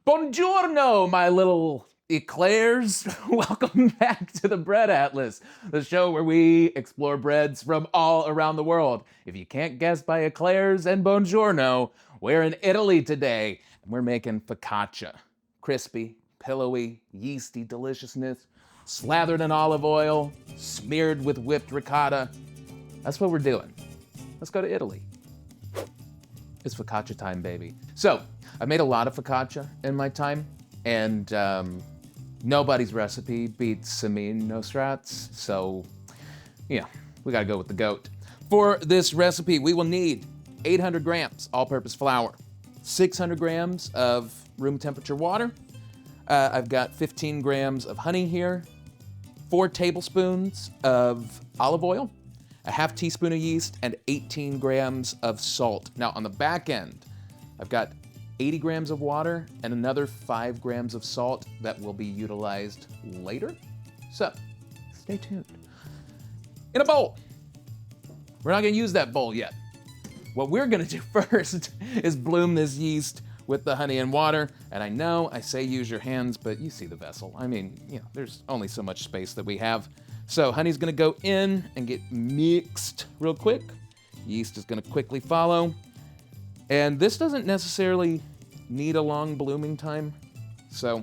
Buongiorno, my little eclairs. Welcome back to the Bread Atlas, the show where we explore breads from all around the world. If you can't guess by eclairs and buongiorno, we're in Italy today, and we're making focaccia. Crispy, pillowy, yeasty deliciousness, slathered in olive oil, smeared with whipped ricotta. That's what we're doing. Let's go to Italy. It's focaccia time, baby. So, I've made a lot of focaccia in my time, and nobody's recipe beats Samin Nosrat's, so, yeah, we gotta go with the goat. For this recipe, we will need 800 grams all-purpose flour, 600 grams of room temperature water. I've got 15 grams of honey here, 4 tablespoons of olive oil, a half teaspoon of yeast, and 18 grams of salt. Now on the back end, I've got 80 grams of water and another 5 grams of salt that will be utilized later. So, stay tuned. In a bowl. We're not gonna use that bowl yet. What we're gonna do first is bloom this yeast with the honey and water. And I know I say use your hands, but you see the vessel. I mean, you know, there's only so much space that we have. So honey's gonna go in and get mixed real quick. Yeast is gonna quickly follow. And this doesn't necessarily need a long blooming time. So,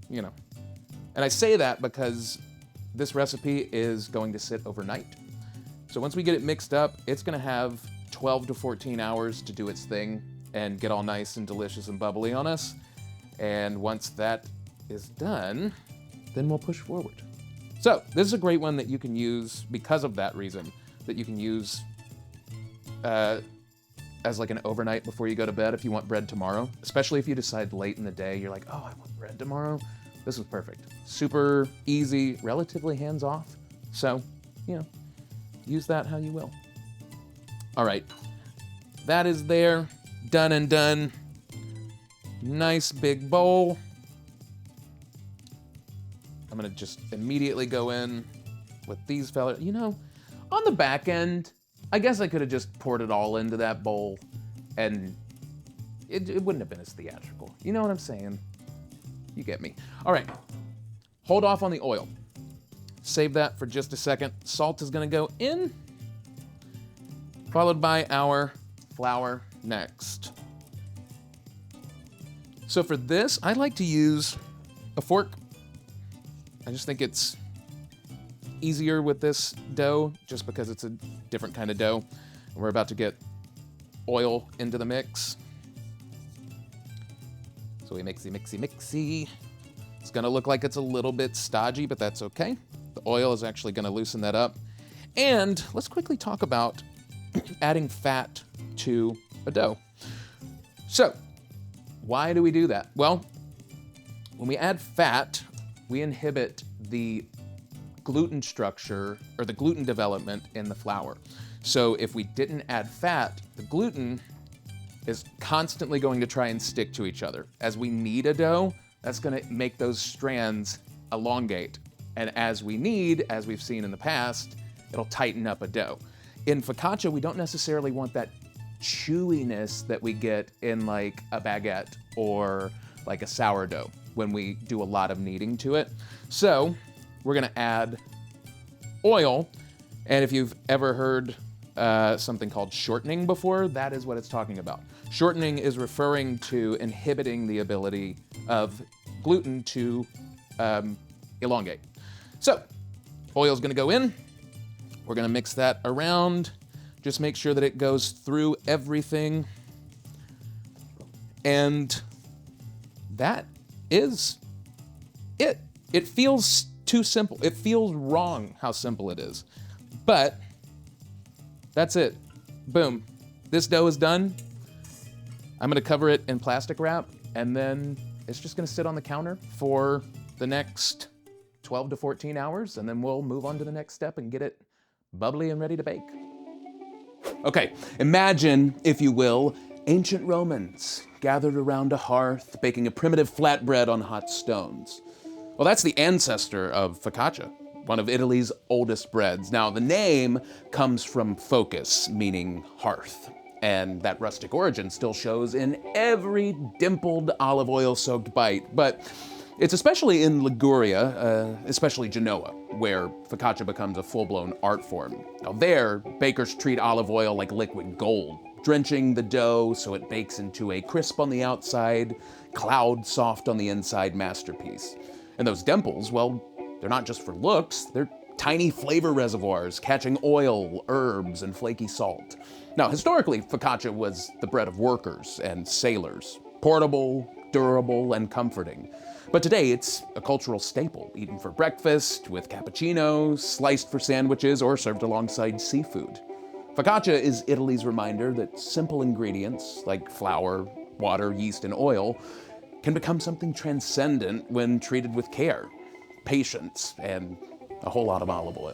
you know. And I say that because this recipe is going to sit overnight. So once we get it mixed up, it's gonna have 12 to 14 hours to do its thing and get all nice and delicious and bubbly on us. And once that is done, then we'll push forward. So this is a great one that you can use because of that reason, that you can use as like an overnight before you go to bed if you want bread tomorrow, especially if you decide late in the day, you're like, oh, I want bread tomorrow. This is perfect. Super easy, relatively hands-off. So, you know, use that how you will. All right, that is there, done and done. Nice big bowl. I'm gonna just immediately go in with these fellas. You know, on the back end, I guess I could have just poured it all into that bowl and it wouldn't have been as theatrical. You know what I'm saying? You get me. All right, hold off on the oil. Save that for just a second. Salt is gonna go in, followed by our flour next. So for this, I like to use a fork. I just think it's easier with this dough just because it's a different kind of dough. And we're about to get oil into the mix. So we mixy. It's gonna look like it's a little bit stodgy, but that's okay. The oil is actually gonna loosen that up. And let's quickly talk about adding fat to a dough. So, why do we do that? Well, when we add fat, we inhibit the gluten structure or the gluten development in the flour. So if we didn't add fat, the gluten is constantly going to try and stick to each other. As we knead a dough, that's gonna make those strands elongate. And as we knead, as we've seen in the past, it'll tighten up a dough. In focaccia, we don't necessarily want that chewiness that we get in like a baguette or like a sourdough when we do a lot of kneading to it. So we're gonna add oil. And if you've ever heard something called shortening before, that is what it's talking about. Shortening is referring to inhibiting the ability of gluten to elongate. So oil's gonna go in. We're gonna mix that around. Just make sure that it goes through everything. And that is it. It feels too simple. It feels wrong how simple it is. But that's it. Boom. This dough is done. I'm gonna cover it in plastic wrap, and then it's just gonna sit on the counter for the next 12 to 14 hours, and then we'll move on to the next step and get it bubbly and ready to bake. Okay, imagine, if you will, ancient Romans gathered around a hearth, baking a primitive flatbread on hot stones. Well, that's the ancestor of focaccia, one of Italy's oldest breads. Now, the name comes from focus, meaning hearth. And that rustic origin still shows in every dimpled olive oil soaked bite. But it's especially in Liguria, especially Genoa, where focaccia becomes a full-blown art form. Now there, bakers treat olive oil like liquid gold, drenching the dough so it bakes into a crisp on the outside, cloud soft on the inside masterpiece. And those dimples, well, they're not just for looks, they're tiny flavor reservoirs catching oil, herbs, and flaky salt. Now, historically, focaccia was the bread of workers and sailors, portable, durable, and comforting. But today, it's a cultural staple, eaten for breakfast, with cappuccinos, sliced for sandwiches, or served alongside seafood. Focaccia is Italy's reminder that simple ingredients, like flour, water, yeast, and oil, can become something transcendent when treated with care, patience, and a whole lot of olive oil.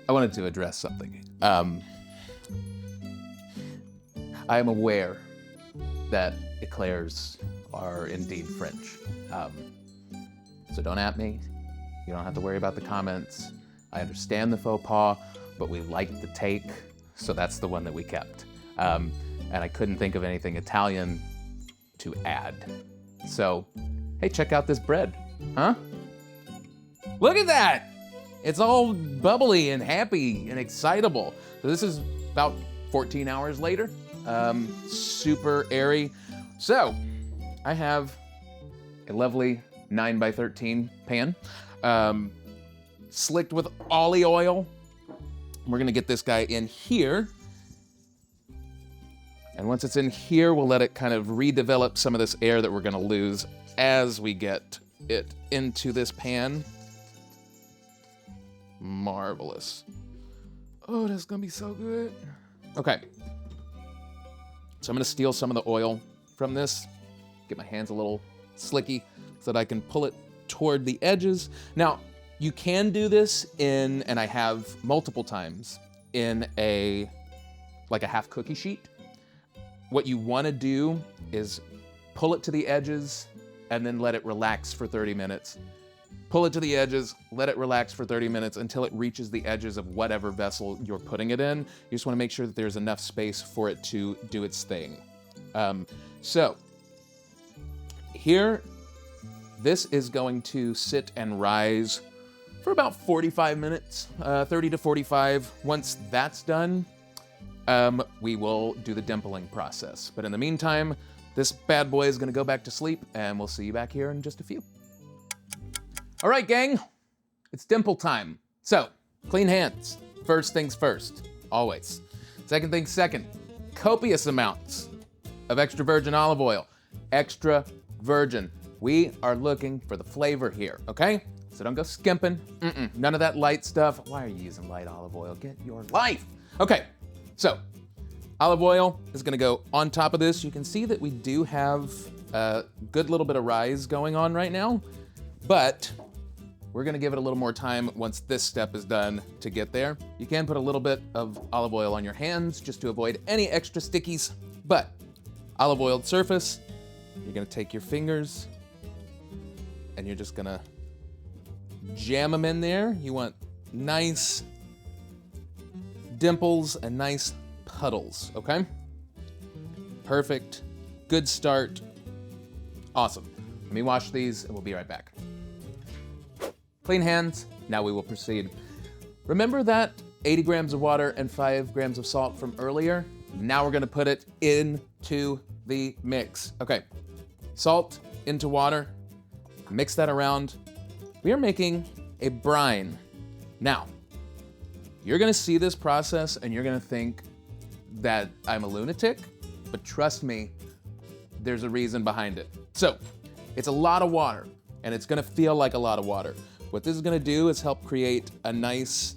I wanted to address something. I am aware that eclairs are indeed French. So don't at me. You don't have to worry about the comments. I understand the faux pas, but we liked the take, so that's the one that we kept. And I couldn't think of anything Italian to add. So, hey, check out this bread, huh? Look at that! It's all bubbly and happy and excitable. So this is about 14 hours later. Super airy. So, I have a lovely 9x13 pan, slicked with ollie oil. We're gonna get this guy in here. And once it's in here, we'll let it kind of redevelop some of this air that we're gonna lose as we get it into this pan. Marvelous. Oh, that's gonna be so good. Okay. So I'm gonna steal some of the oil from this, get my hands a little slicky so that I can pull it toward the edges. Now, you can do this in, and I have multiple times, in like a half cookie sheet. What you wanna do is pull it to the edges and then let it relax for 30 minutes. Pull it to the edges, let it relax for 30 minutes until it reaches the edges of whatever vessel you're putting it in. You just wanna make sure that there's enough space for it to do its thing. So, here, this is going to sit and rise for about 45 minutes, 30 to 45. Once that's done, we will do the dimpling process. But in the meantime, this bad boy is gonna go back to sleep, and we'll see you back here in just a few. All right, gang, it's dimple time. So, clean hands. First things first, always. Second things second, copious amounts of extra virgin olive oil. Extra virgin. We are looking for the flavor here, okay? So don't go skimping. None of that light stuff. Why are you using light olive oil? Get your life. Okay, so olive oil is gonna go on top of this. You can see that we do have a good little bit of rise going on right now, but we're gonna give it a little more time once this step is done to get there. You can put a little bit of olive oil on your hands just to avoid any extra stickies, but olive oiled surface, you're gonna take your fingers and you're just gonna jam them in there. You want nice dimples and nice puddles, okay? Perfect, good start, awesome. Let me wash these and we'll be right back. Clean hands, now we will proceed. Remember that 80 grams of water and 5 grams of salt from earlier? Now we're gonna put it into the mix. Okay, salt into water, mix that around. We are making a brine. Now, you're gonna see this process and you're gonna think that I'm a lunatic, but trust me, there's a reason behind it. So, it's a lot of water, and it's gonna feel like a lot of water. What this is gonna do is help create a nice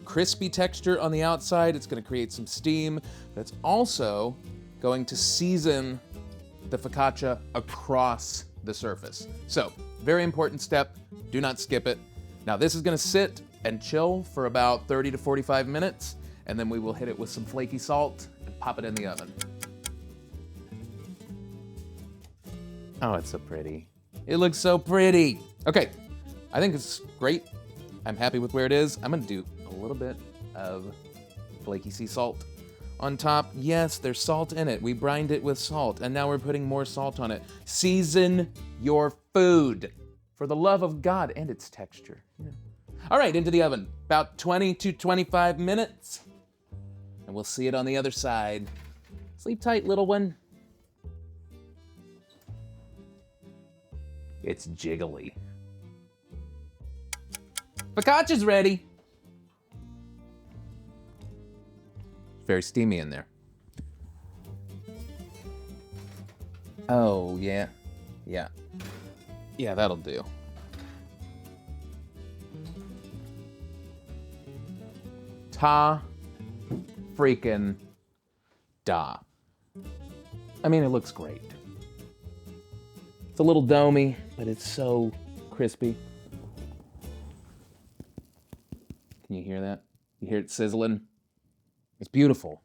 crispy texture on the outside. It's gonna create some steam, but it's also going to season the focaccia across the surface. So, very important step, do not skip it. Now this is gonna sit and chill for about 30 to 45 minutes, and then we will hit it with some flaky salt and pop it in the oven. Oh, it's so pretty. It looks so pretty. Okay, I think it's great. I'm happy with where it is. I'm gonna do little bit of flaky sea salt on top. Yes, there's salt in it. We brined it with salt, and now we're putting more salt on it. Season your food, for the love of God, and its texture. Yeah. All right, into the oven. About 20 to 25 minutes, and we'll see it on the other side. Sleep tight, little one. It's jiggly. Focaccia's ready. Very steamy in there. Oh, yeah. Yeah. Yeah, that'll do. Ta freaking da. I mean, it looks great. It's a little domey, but it's so crispy. Can you hear that? You hear it sizzling? It's beautiful.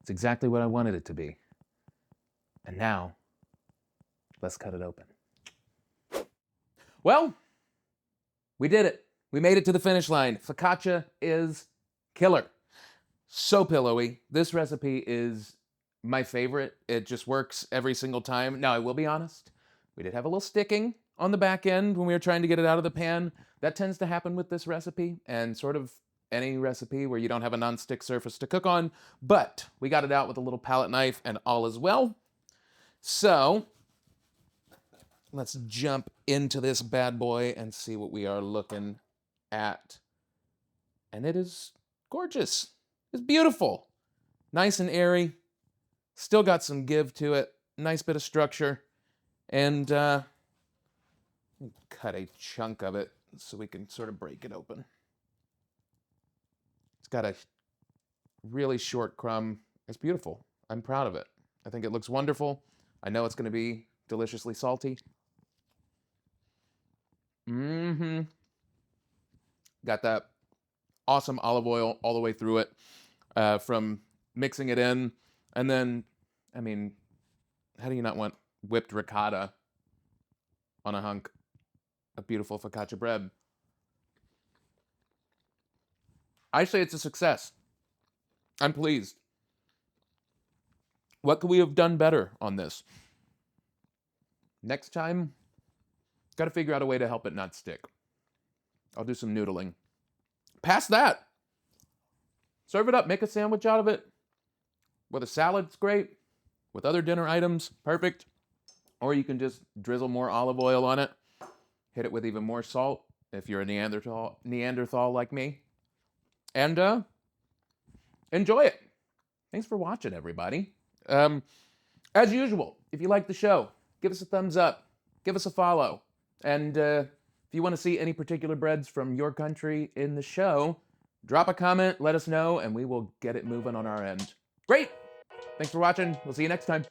It's exactly what I wanted it to be. And now, let's cut it open. Well, we did it. We made it to the finish line. Focaccia is killer. So pillowy. This recipe is my favorite. It just works every single time. Now, I will be honest. We did have a little sticking on the back end when we were trying to get it out of the pan. That tends to happen with this recipe and sort of any recipe where you don't have a non-stick surface to cook on. But we got it out with a little palette knife and all is well. So let's jump into this bad boy and see what we are looking at. And it is gorgeous. It's beautiful. Nice and airy. Still got some give to it. Nice bit of structure. And cut a chunk of it so we can sort of break it open. It's got a really short crumb. It's beautiful. I'm proud of it. I think it looks wonderful. I know it's going to be deliciously salty. Got that awesome olive oil all the way through it from mixing it in. And then, I mean, how do you not want whipped ricotta on a hunk of beautiful focaccia bread? I say it's a success. I'm pleased. What could we have done better on this? Next time, got to figure out a way to help it not stick. I'll do some noodling. Past that, serve it up, make a sandwich out of it. With a salad, it's great. With other dinner items, perfect. Or you can just drizzle more olive oil on it. Hit it with even more salt if you're a Neanderthal like me. And enjoy it. Thanks for watching, everybody. As usual, if you like the show, give us a thumbs up. Give us a follow. And if you want to see any particular breads from your country in the show, drop a comment, let us know, and we will get it moving on our end. Great! Thanks for watching. We'll see you next time.